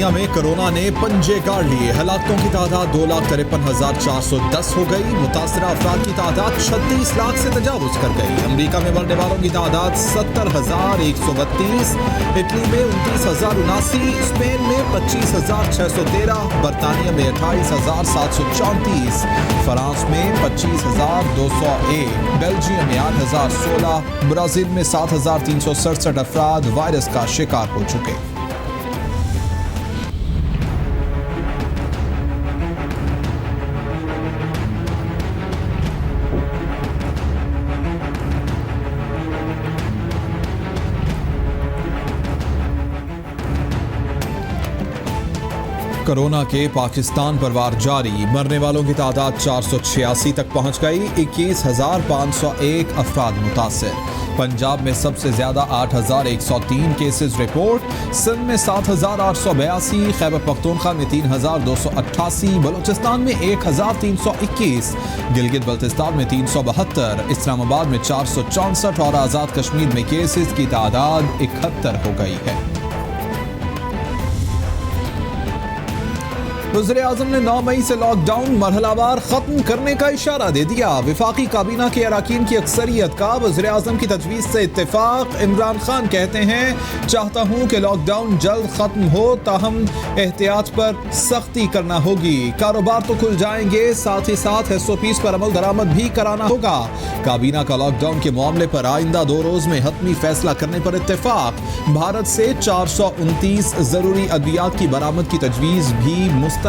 बरतानिया में कोरोना ने पंजे गाड़ लिए। हलाकतों की तादाद 2,53,410 हो गई। मुतासरा अफराद की तादाद 36 लाख से तजावुज कर गई। अमरीका में मरने वालों की तादाद 70,132, इटली में 29,079, स्पेन में 25,613, बरतानिया में 28,734, फ्रांस में 25,201, बेल्जियम में 8,016, ब्राजील में 7,367 अफराद वायरस का शिकार हो चुके। कोरोना के पाकिस्तान पर वार जारी। मरने वालों की तादाद 486 तक पहुंच गई। 21,501 अफराद मुतासर। पंजाब में सबसे ज्यादा 8,103 केसेस रिपोर्ट। सिंध में 7,882, खैबर पख्तूनख्वा में 3,288, बलूचिस्तान में 1,321, गिलगित बल्तिस्तान में 372, इस्लामाबाद में 464 और आज़ाद कश्मीर में केसेस की तादाद 71 हो गई है। वज़ीर-ए-आज़म ने 9 मई से लॉकडाउन मरहलावार खत्म करने का इशारा दे दिया। वफाकी काबीना के अरकान की अक्सरियत का वज़ीर-ए-आज़म की तजवीज़ से इत्तेफाक। इमरान खान कहते हैं, चाहता हूँ कि लॉकडाउन जल्द खत्म हो, ताहम एहतियात पर सख्ती करना होगी। कारोबार तो खुल जाएंगे, साथ ही साथ SOPs पर अमल दरामद भी कराना होगा। काबीना का लॉकडाउन के मामले पर आइंदा 2 रोज में हतमी फैसला करने पर इत्तेफाक। भारत से 429 जरूरी अद्वियात की बरामद की तजवीज़ भी मुस्तरद।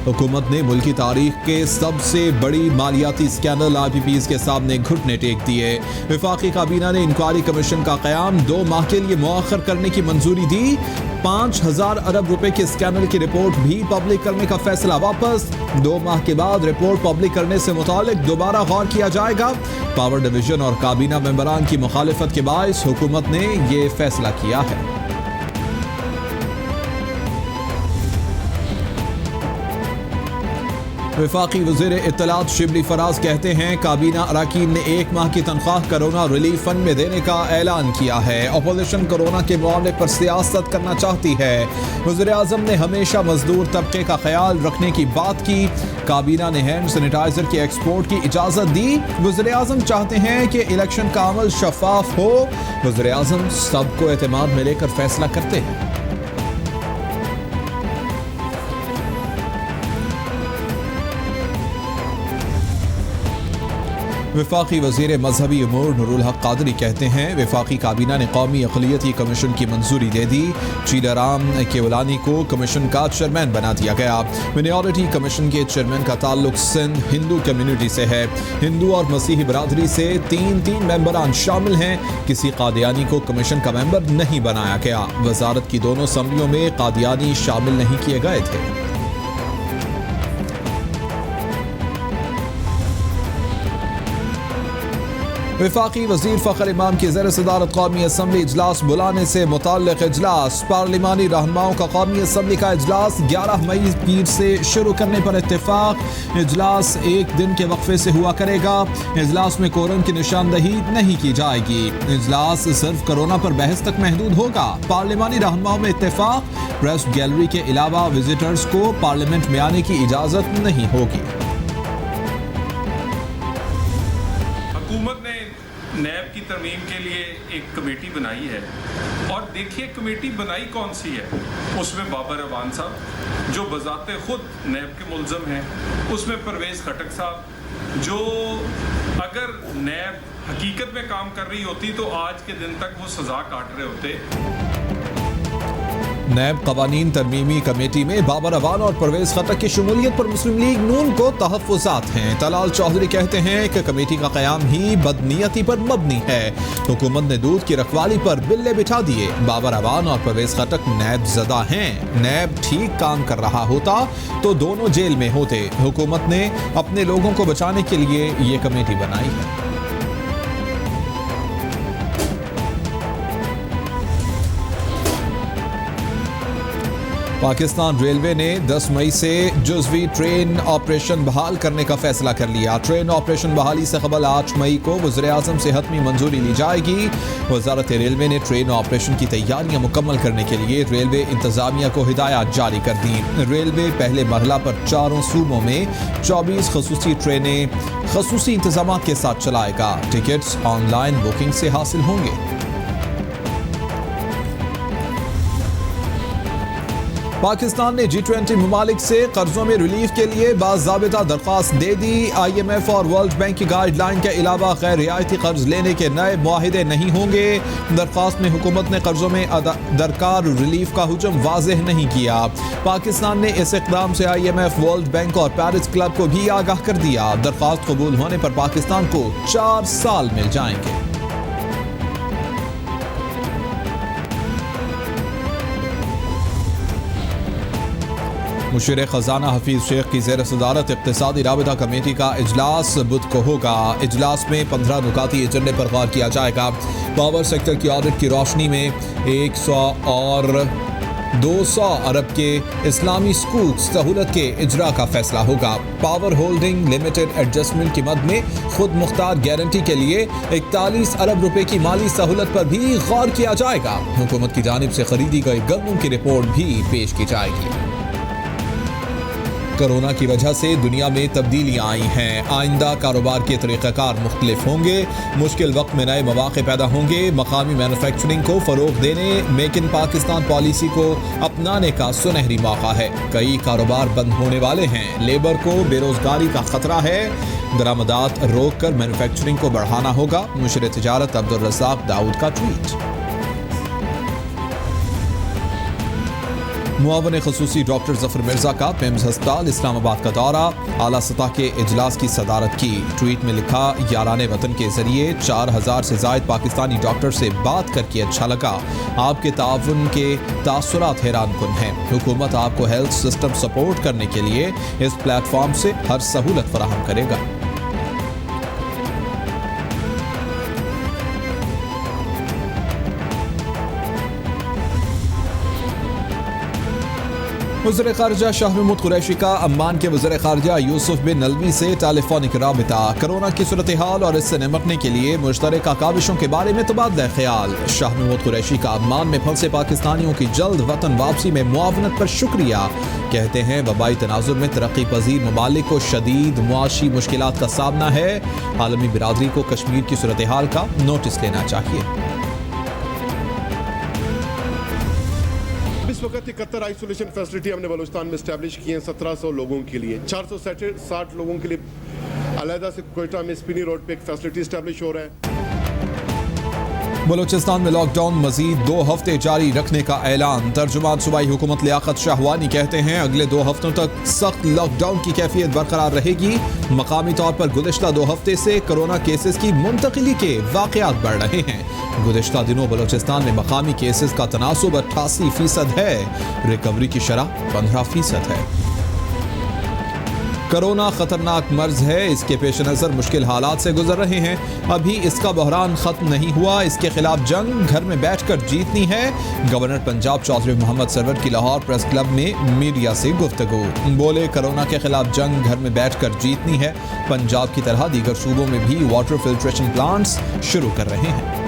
हुकूमत ने मुल्की तारीख के सबसे बड़ी मालियाती स्कैंडल IPPs के सामने घुटने टेक दिए। वफाकी काबीना ने इंक्वायरी कमीशन का क़याम 2 माह के लिए मुअख्खर करने की मंजूरी दी। 5,000 अरब रुपए के स्कैंडल की रिपोर्ट भी पब्लिक करने का फैसला वापस। 2 माह के बाद रिपोर्ट पब्लिक करने से मुतालिक दोबारा गौर किया जाएगा। पावर डिवीजन और काबीना मेंबरान की मुखालिफत के बायस हुकूमत ने ये फैसला किया है। वफाकी वज़ीर इत्तलात शिबली फराज कहते हैं, काबीना अरकान ने 1 माह की तनख्वाह कोरोना रिलीफ फंड में देने का ऐलान किया है। अपोजिशन कोरोना के मामले पर सियासत करना चाहती है। वज़ीर-ए-आज़म ने हमेशा मजदूर तबके का ख्याल रखने की बात की। काबीना ने हैंड सैनिटाइजर के एक्सपोर्ट की इजाज़त दी। वज़ीर-ए-आज़म चाहते हैं कि इलेक्शन का अमल शफाफ हो। वज़ीर-ए-आज़म सबको एतमाद में लेकर फैसला करते हैं। वफाकी वज़ीर मजहबी उमूर नूरुल हक कादरी कहते हैं, वफाकी काबीना ने कौमी अक़लियती कमीशन की मंजूरी दे दी। चीलाराम केवलानी को कमीशन का चेयरमैन बना दिया गया। मिनॉरिटी कमीशन के चेयरमैन का ताल्लुक सिंध हिंदू कम्युनिटी से है। हिंदू और मसीही बरादरी से 3 मेंबरान शामिल हैं। किसी कादियानी को कमीशन का मेंबर नहीं बनाया गया। वजारत की दोनों असम्बलियों में कादियानी शामिल नहीं किए गए थे। वफाकी वज़ीर फ़खर इमाम की ज़ेर सदारत कौमी असम्बली इजलास बुलाने से मुताल्लिक़ इजलास। पार्लिमानी रहनुमाओं का कौमी असम्बली का इजलास 11 मई पीर से शुरू करने पर इत्तेफाक। इजलास 1 दिन के वक्फे से हुआ करेगा। इजलास में कोरम की निशानदही नहीं की जाएगी। इजलास सिर्फ कोरोना पर बहस तक महदूद होगा। पार्लिमानी रहनुमाओं में इत्तेफाक। प्रेस गैलरी के अलावा विजिटर्स को पार्लियामेंट में आने की इजाज़त नहीं होगी। हुकूमत ने नैब की तरमीम के लिए एक कमेटी बनाई है और देखिए कमेटी बनाई कौन सी है। उसमें बाबर अवान साहब जो बज़ाते खुद नैब के मुल्ज़म हैं, उसमें परवेज़ खटक साहब जो अगर नैब हकीकत में काम कर रही होती तो आज के दिन तक वो सज़ा काट रहे होते। नैब कवानीन तरमीमी कमेटी में बाबर अवान और परवेज खटक की शमूलियत पर मुस्लिम लीग नून को तहफ़्फ़ुज़ात हैं। तलाल चौधरी कहते हैं कि कमेटी का क़याम ही बदनीयती पर मबनी है। हुकूमत ने दूध की रखवाली पर बिल्ले बिठा दिए। बाबर अवान और परवेज खटक नैब ज़दा हैं। नैब ठीक काम कर रहा होता तो दोनों जेल में होते। हुकूमत ने अपने लोगों को बचाने के लिए ये कमेटी बनाई है। पाकिस्तान रेलवे ने 10 मई से जुज़वी ट्रेन ऑपरेशन बहाल करने का फैसला कर लिया। ट्रेन ऑपरेशन बहाली से कबल 8 मई को वज़ीर-ए-आज़म से हतमी मंजूरी ली जाएगी। वज़ारत रेलवे ने ट्रेन ऑपरेशन की तैयारियां मुकम्मल करने के लिए रेलवे इंतज़ामिया को हिदायत जारी कर दी। रेलवे पहले मरहला पर 4 सूबों में 24 खसूसी ट्रेनें खसूसी इंतजाम के साथ चलाएगा। टिकट्स ऑनलाइन बुकिंग से हासिल होंगे। पाकिस्तान ने G20 ममालिक से कर्जों में रिलीफ के लिए बाज़ाबिता दरख्वास्त दे दी। IMF और वर्ल्ड बैंक की गाइडलाइन के अलावा गैर रियायती कर्ज लेने के नए मुआहिदे नहीं होंगे। दरख्वास्त में हुकूमत ने कर्जों में दरकार रिलीफ का हुक्म वाज़ेह नहीं किया। पाकिस्तान ने इस इक़दाम से IMF, वर्ल्ड बैंक और पेरिस क्लब को भी आगाह कर दिया। दरख्वास्त कबूल होने पर पाकिस्तान को 4 साल मिल जाएंगे। मुशीर खजाना हफीज शेख की ज़ेर सदारत इक़्तिसादी राबिता कमेटी का इजलास बुध को होगा। इजलास में 15 नुकाती एजेंडे पर गौर किया जाएगा। पावर सेक्टर की ऑडिट की रोशनी में 100 और 200 अरब के इस्लामी स्कूल सहूलत के इजरा का फैसला होगा। पावर होल्डिंग लिमिटेड एडजस्टमेंट की मद में खुद मुख्तार गारंटी के लिए 41 अरब रुपए की माली सहूलत पर भी गौर किया जाएगा। हुकूमत की जानिब से खरीदी गई गंदम की रिपोर्ट भी पेश की जाएगी। कोरोना की वजह से दुनिया में तब्दीलियां आई हैं। आइंदा कारोबार के तरीक़ाकार मुख्तलिफ होंगे। मुश्किल वक्त में नए मौक़े पैदा होंगे। मकामी मैन्युफैक्चरिंग को फ़रोग़ देने मेक इन पाकिस्तान पॉलिसी को अपनाने का सुनहरी मौका है। कई कारोबार बंद होने वाले हैं। लेबर को बेरोज़गारी का ख़तरा है। दरामदात रोक कर मैन्युफैक्चरिंग को बढ़ाना होगा। मुशीर तिजारत अब्दुल रज़ाक दाऊद का ट्वीट। मुआवन खसूसी डॉक्टर जफर मिर्जा का पेम्स हस्पताल इस्लामाबाद का दौरा, आला सतह के इजलास की सदारत की। ट्वीट में लिखा, याराने वतन के जरिए 4000 से जायद पाकिस्तानी डॉक्टर से बात करके अच्छा लगा। आपके ताउन के तासुरात हैरान कुन हैं। हुकूमत आपको हेल्थ सिस्टम सपोर्ट करने के लिए इस प्लेटफॉर्म से हर सहूलत फराहम करेगा। वज़ीर ख़ारिजा शाह महमूद कुरैशी का अम्मान के वज़ीर ख़ारिजा यूसुफ बिन नलवी से टेलीफोनिक राबिता। कोरोना की सूरत हाल और इससे निपटने के लिए मुश्तरका काविशों के बारे में तबादला ख्याल। शाह महमूद कुरैशी का अम्मान में फंसे पाकिस्तानियों की जल्द वतन वापसी में मुआवनत पर शुक्रिया। कहते हैं वबाई तनाजुर में तरक्की पजीर ममालिक को शदीद मुआशी मुश्किलात का सामना है। आलमी बिरादरी को कश्मीर की सूरत हाल का नोटिस लेना चाहिए। इस वक्त 71 आइसोलेशन फैसिलिटी हमने बलूचिस्तान में इस्टेब्लिश की हैं 1700 लोगों के लिए। 460 लोगों के लिए अलहदा से कोयटा में स्पिनी रोड पे एक फैसिलिटी इस्टेब्लिश हो रहा है। बलूचिस्तान में लॉकडाउन मजीद 2 हफ्ते जारी रखने का ऐलान। तर्जुमान सूबाई हुकूमत लियाकत शाहवानी कहते हैं अगले 2 हफ्तों तक सख्त लॉकडाउन की कैफियत बरकरार रहेगी। मकामी तौर पर गुज़िश्ता 2 हफ्ते से कोरोना केसेस की मुंतकिली के वाक़यात बढ़ रहे हैं। गुज़िश्ता दिनों बलूचिस्तान में मकामी केसेस का तनासुब 88% है। रिकवरी की शरह 15% है। कोरोना खतरनाक मर्ज है। इसके पेश नज़र मुश्किल हालात से गुजर रहे हैं। अभी इसका बहरान ख़त्म नहीं हुआ। इसके खिलाफ जंग घर में बैठकर जीतनी है। गवर्नर पंजाब चौधरी मोहम्मद सरवर की लाहौर प्रेस क्लब में मीडिया से गुफ्तगू। बोले, कोरोना के खिलाफ जंग घर में बैठकर जीतनी है। पंजाब की तरह दीगर सूबों में भी वाटर फिल्ट्रेशन प्लांट्स शुरू कर रहे हैं।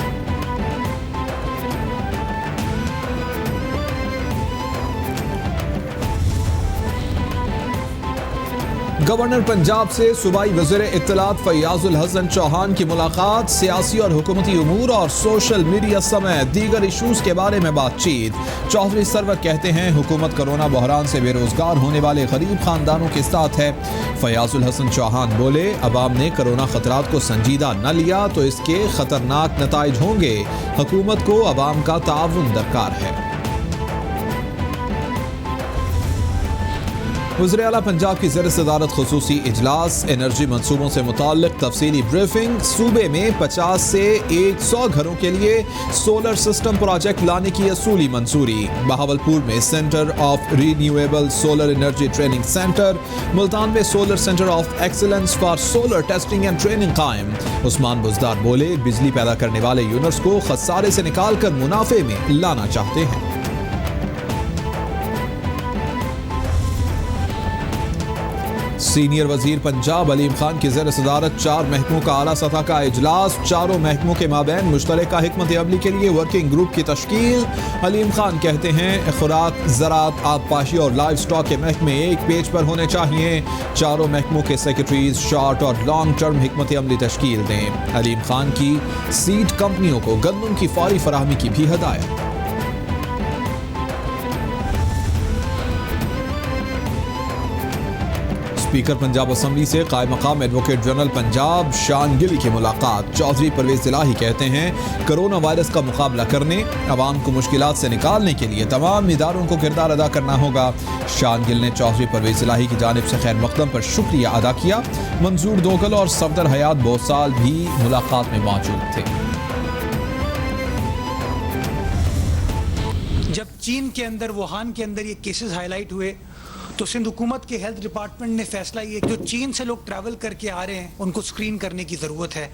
गवर्नर पंजाब से सूबाई वज़ीर इत्तलात फैयाजुल हसन चौहान की मुलाकात। सियासी और हुकूमती उमूर और सोशल मीडिया समेत दीगर इशूज़ के बारे में बातचीत। चौधरी सरवर कहते हैं हुकूमत कोरोना बहरान से बेरोजगार होने वाले गरीब खानदानों के साथ है। फैयाजुल हसन चौहान बोले, अवाम ने कोरोना खतरात को संजीदा न लिया तो इसके खतरनाक नताइज होंगे। हुकूमत को अवाम का ताउन दरकार है। वज़ीर आला पंजाब की ज़ेर सदारत खुसूसी इजलास। एनर्जी मंसूबों से मुताल्लिक़ तफसीली ब्रीफिंग। सूबे में 50 से 100 घरों के लिए सोलर सिस्टम प्रोजेक्ट लाने की असूली मंजूरी। बहावलपुर में centre of renewable solar energy training centre. Multan में solar centre of excellence for solar testing and training कायम। उस्मान बुज़दार बोले, बिजली पैदा करने वाले यूनिट्स को खसारे से निकाल कर मुनाफे में लाना चाहते हैं। सीनियर वजीर पंजाब अलीम खान की ज़ेर सदारत 4 महकमों का आला सतह का इजलास, चारों महकमों के माबैन मुश्तरका हिकमत अमली के लिए वर्किंग ग्रुप की तश्कील। अलीम खान कहते हैं खुराक, ज़राअत, आबपाशी और लाइव स्टॉक के महकमे एक पेज पर होने चाहिए। चारों महकमों के सेक्रेटरीज शॉर्ट और लॉन्ग टर्म हिकमत अमली तश्कील दें। अलीम खान की सीड कंपनियों को गंदम की फौरी फराहमी की भी हदायत। स्पीकर पंजाब असम्बली से कायम मकाम एडवोकेट जनरल पंजाब शान गिल की मुलाकात। चौधरी परवेज इलाही कहते हैं कोरोना वायरस का मुकाबला करने, अवाम को मुश्किलात से निकालने के लिए तमाम इदारों को किरदार अदा करना होगा। शान गिल ने चौधरी परवेज इलाही की जानिब से खैर मकदम पर शुक्रिया अदा किया। मंजूर दोगल और सफदर हयात बोसाल भी मुलाकात में मौजूद थे। जब चीन के अंदर, वुहान के अंदर ये केसेस हाईलाइट हुए तो सिंध हुकूमत के हेल्थ डिपार्टमेंट ने फैसला ये कि जो चीन से लोग ट्रैवल करके आ रहे हैं उनको स्क्रीन करने की ज़रूरत है।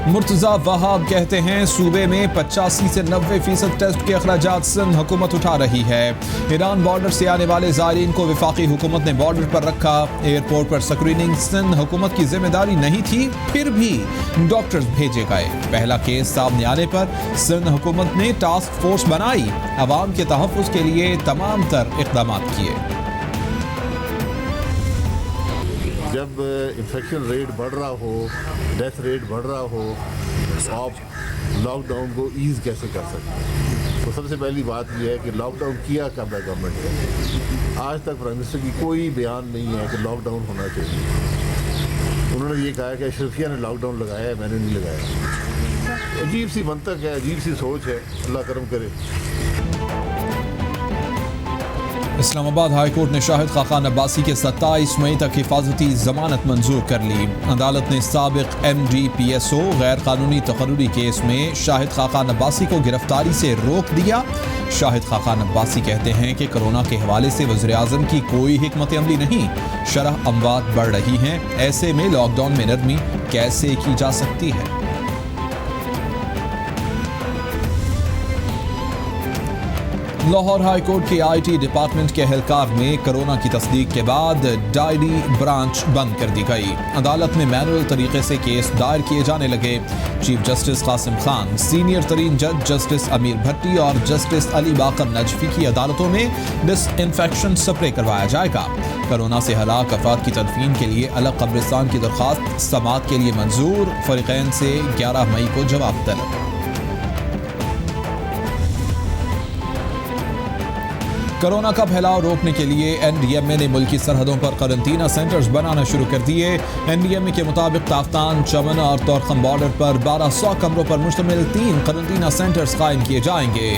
मुर्तज़ा वहाब कहते हैं सूबे में 85 से 90% टेस्ट के अखराजात सिंध हुकूमत उठा रही है। ईरान बॉर्डर से आने वाले ज़ायरीन को वफाकी हुकूमत ने बॉर्डर पर रखा। एयरपोर्ट पर स्क्रीनिंग सिंध हुकूमत की जिम्मेदारी नहीं थी, फिर भी डॉक्टर्स भेजे गए। पहला केस सामने आने पर सिंध हुकूमत ने टास्क फोर्स बनाई, अवाम के तहफ़्फ़ुज़ के लिए तमाम तर इक़दाम किए। जब इन्फेक्शन रेट बढ़ रहा हो, डेथ रेट बढ़ रहा हो, आप लॉकडाउन को ईज़ कैसे कर सकते हैं? तो सबसे पहली बात यह है कि लॉकडाउन किया कब है गवर्नमेंट ने? आज तक प्राइम मिनिस्टर की कोई बयान नहीं है कि लॉकडाउन होना चाहिए। उन्होंने ये कहा कि अशरफिया ने लॉकडाउन लगाया है, मैंने नहीं लगाया। अजीब सी मंतक है, अजीब सी सोच है। अल्लाह करम करे। इस्लामाबाद हाई कोर्ट ने शाहिद खाकान अब्बासी के 27 मई तक हिफाजती जमानत मंजूर कर ली। अदालत ने साबिक MDPSO गैर कानूनी तकर्रुरी केस में शाहिद खाकान अब्बासी को गिरफ्तारी से रोक दिया। शाहिद खाकान अब्बासी कहते हैं कि कोरोना के हवाले से वज़ीर आज़म की कोई हिकमत अमली नहीं, शरह अमवात बढ़ रही हैं, ऐसे में लॉकडाउन में नरमी कैसे की जा सकती है? लाहौर हाई कोर्ट के IT डिपार्टमेंट के एहलकार में कोरोना की तस्दीक के बाद डायरी ब्रांच बंद कर दी गई। अदालत में मैनुअल तरीके से केस दायर किए जाने लगे। Chief justice Qasim Khan, senior तरीन जज जस्टिस अमीर भट्टी और जस्टिस अली बाकर नजफी की अदालतों में डिसइंफेक्शन स्प्रे करवाया जाएगा। कोरोना से हलाक अफराद की तदफीन के लिए अलग कब्रिस्तान की दरख्वास्त समाअत के लिए मंजूर। फरीकैन से 11 मई को जवाब तलब। कोरोना का फैलाव रोकने के लिए NDMA ने मुल्की सरहदों पर क्वारंटीना सेंटर्स बनाना शुरू कर दिए। NDMA के मुताबिक ताफ्तान, चमन और तोरखम बॉर्डर पर 1200 कमरों पर मुश्तमिल 3 क्वारंटीना सेंटर्स कायम किए जाएंगे।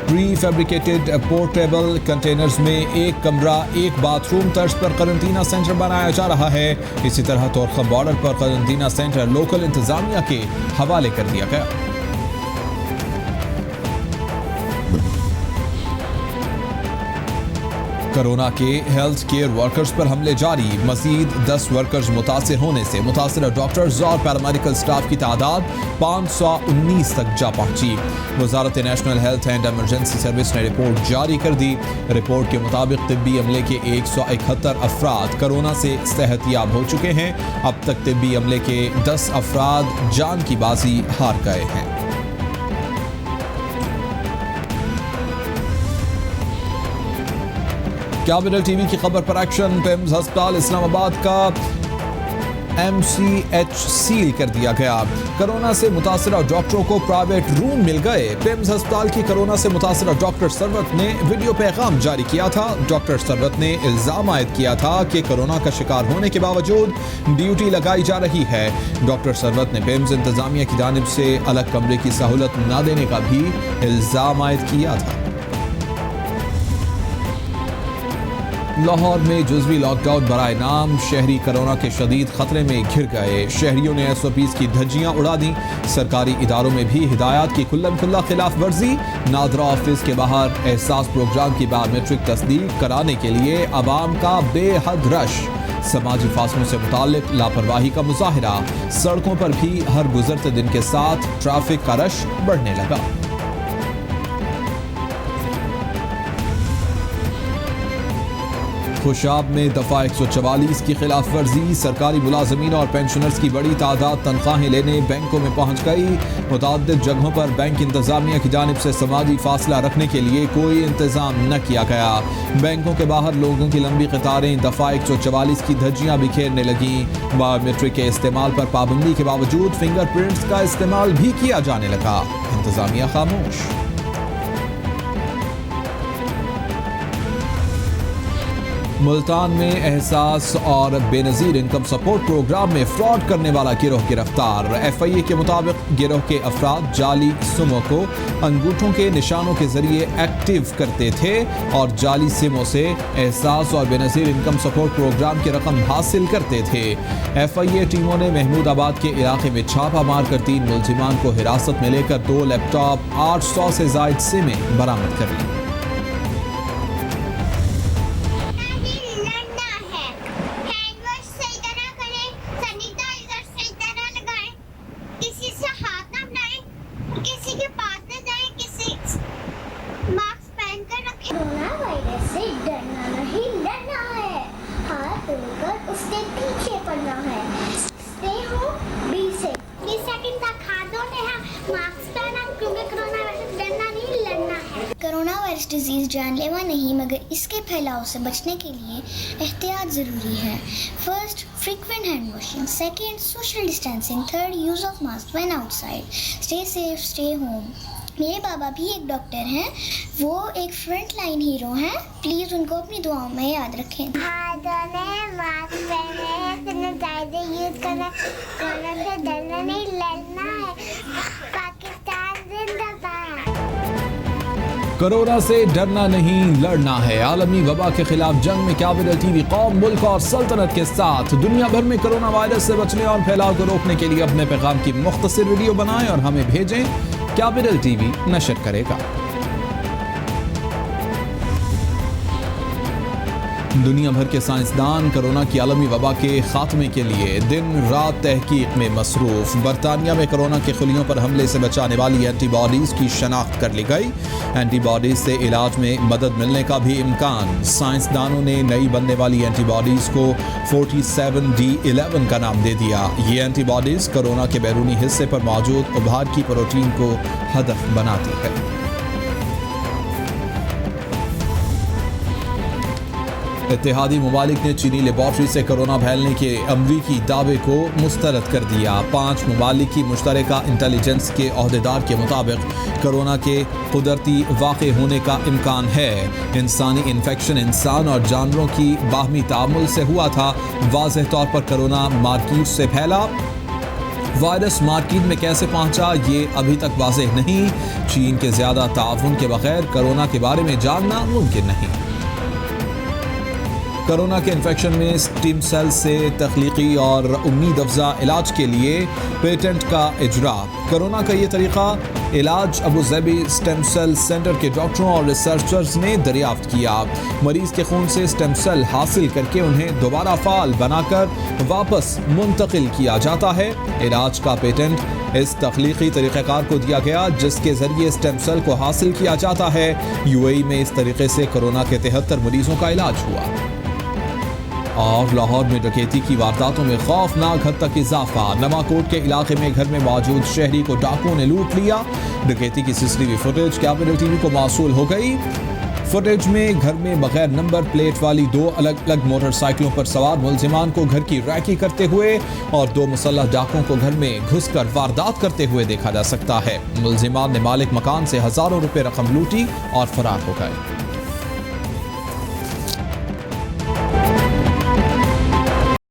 प्री फैब्रिकेटेड पोर्टेबल कंटेनर्स में 1 कमरा 1 बाथरूम तर्ज पर क्वारंटीना सेंटर बनाया जा रहा है। इसी तरह तोरखम बॉर्डर पर क्वारंटीना सेंटर लोकल इंतजामिया के हवाले कर दिया गया। कोरोना के हेल्थ केयर वर्कर्स पर हमले जारी। मजीद 10 वर्कर्स मुतासिर होने से मुतासिर डॉक्टर्स और पैरामेडिकल स्टाफ की तादाद 519 तक जा पहुंची। वजारत national health and emergency service ने रिपोर्ट जारी कर दी। रिपोर्ट के मुताबिक तिब्बी अमले के 171 अफराद कोरोना से सेहतयाब हो चुके हैं। अब तक तिब्बी अमले के 10 अफराद जान की बाजी हार गए हैं। कैपिटल टीवी की खबर पर एक्शन। पिम्स अस्पताल इस्लामाबाद का MCH सील कर दिया गया। कोरोना से मुतासरा डॉक्टरों को प्राइवेट रूम मिल गए। पिम्स अस्पताल की कोरोना से मुतासरा डॉक्टर सरवत ने वीडियो पैगाम जारी किया था। डॉक्टर सरवत ने इल्जाम आयद किया था कि कोरोना का शिकार होने के बावजूद ड्यूटी लगाई जा रही है। डॉक्टर सरवत ने पिम्स इंतजामिया की जानिब से अलग कमरे की सहूलत न देने का भी इल्जाम आयद किया था। लाहौर में जुज़वी लॉकडाउन बराए नाम। शहरी कोरोना के शदीद खतरे में घिर गए। शहरियों ने SOPs की धज्जियां उड़ा दी। सरकारी इदारों में भी हिदायत की खुल्लम खुल्ला खिलाफ वर्जी। नादरा ऑफिस के बाहर एहसास प्रोग्राम की बायोमेट्रिक तस्दीक कराने के लिए अवाम का बेहद रश। समाजी फासलों से मुताल्लिक लापरवाही का मुजाहिरा। सड़कों पर भी हर गुजरते दिन के साथ ट्रैफिक का रश बढ़ने लगा। खुशाब में दफा 144 की खिलाफ वर्जी, सरकारी मुलाजमीन और पेंशनर्स की बड़ी तादाद तनख्वाहें लेने बैंकों में पहुंच गई। मुतअद्दिद जगहों पर बैंक इंतजामिया की जानिब से समाजी फासला रखने के लिए कोई इंतजाम न किया गया। बैंकों के बाहर लोगों की लंबी कतारें दफा 144 की धज्जियां बिखेरने लगी। बायोमेट्रिक के इस्तेमाल पर पाबंदी के बावजूद फिंगरप्रिंट्स का इस्तेमाल भी किया जाने लगा। इंतजामिया खामोश। मुल्तान में एहसास और बेनज़ीर इनकम सपोर्ट प्रोग्राम में फ्रॉड करने वाला गिरोह गिरफ्तार। FIA के मुताबिक गिरोह के अफराद जाली सिमों को अंगूठों के निशानों के जरिए एक्टिव करते थे और जाली सिमों से एहसास और बेनज़ीर इनकम सपोर्ट प्रोग्राम की रकम हासिल करते थे। FIA टीमों ने महमूदाबाद के इलाके में छापा मारकर 3 मुलजिमान को हिरासत में लेकर 2 लैपटॉप 800 से ज़ायद सिमें बरामद कर ली। कोरोना वायरस से डरना नहीं, लड़ना है। हाथ धोकर उसके पीछे पड़ना है। Stay home, be safe. 20 second तक हाथ धोते हैं, मास्क पहना, क्योंकि कोरोना वायरस से डरना नहीं, लड़ना है। कोरोना वायरस डिजीज जानलेवा नहीं, मगर इसके फैलाव से बचने के लिए एहतियात ज़रूरी है। First, frequent hand washing. Second, social distancing. Third, use of mask when outside. Stay safe, stay home. मेरे बाबा भी एक डॉक्टर हैं, वो एक फ्रंट लाइन हीरो हैं। प्लीज़ उनको अपनी दुआओं में याद रखें। हाथ धोने, मास्क पहने, सैनिटाइजर यूज करना, कोरोना से डरना नहीं, लड़ना है। पाकिस्तान जिंदाबाद। कोरोना से डरना नहीं, लड़ना है। आलमी वबा के खिलाफ जंग में कैपिटल TV कौम, मुल्क और सल्तनत के साथ। दुनिया भर में कोरोना वायरस से बचने और फैलाव को रोकने के लिए अपने पैगाम की मुख्तसर वीडियो बनाएं और हमें भेजें। कैपिटल TV नशर करेगा। दुनिया भर के साइंसदान कोरोना की आलमी वबा के खात्मे के लिए दिन रात तहकीक में मसरूफ। बरतानिया में कोरोना के खुलियों पर हमले से बचाने वाली एंटीबॉडीज की शनाख्त कर ली गई। एंटीबॉडीज से इलाज में मदद मिलने का भी इम्कान। साइंसदानों ने नई बनने वाली एंटीबॉडीज को 47D11 का नाम दे दिया। ये एंटीबॉडीज कोरोना के बैरूनी हिस्से पर मौजूद उभार की प्रोटीन को हदफ बनाती है। इत्तेहादी मुमालिक ने चीनी लेबॉर्ट्री से कोरोना फैलने के अमरीकी दावे को मुस्तरद कर दिया। 5 मुमालिक की मुश्तरका इंटेलिजेंस के अहदेदार के मुताबिक कोरोना के कुदरती वाक़े होने का इम्कान है। इंसानी इन्फेक्शन इंसान और जानवरों की बाहमी तामुल से हुआ था। वाज़ेह तौर पर कोरोना मार्कीट से फैला। वायरस मार्केट में कैसे पहुंचा ये अभी तक वाज़ेह नहीं। चीन के ज़्यादा ताउन के बगैर कोरोना के बारे में जानना मुमकिन नहीं। कोरोना के इन्फेक्शन में स्टीम सेल से तख्लीकी और उम्मीद अफजा इलाज के लिए पेटेंट का इजरा। कोरोना का ये तरीका इलाज अबू ज़बी स्टेम सेल सेंटर के डॉक्टरों और रिसर्चर्स ने दरियाफ्त किया। मरीज के खून से स्टेम सेल हासिल करके उन्हें दोबारा फाल बनाकर वापस मुंतकिल किया जाता है। इलाज का पेटेंट इस तख्लीकी तरीक़ेकार को दिया गया जिसके ज़रिए स्टेम सेल को हासिल किया जाता है। UAE में इस तरीके से कोरोना के 73 मरीजों का इलाज हुआ। और लाहौर में डकैती की वारदातों में खौफनाक हद तक इजाफा। नवाकोट के इलाके में घर में मौजूद शहरी को डाकुओं ने लूट लिया। डकैती की CCTV फुटेज कैपिटल TV को मौसूल हो गई। फुटेज में घर में बगैर नंबर प्लेट वाली 2 अलग अलग मोटरसाइकिलों पर सवार मुलजिमान को घर की रैकी करते हुए और 2 मुसल्लह डाकुओं को घर में घुसकर वारदात करते हुए देखा जा सकता है। मुलजिमान ने मालिक मकान से हजारों रुपए रकम लूटी और फरार हो गए।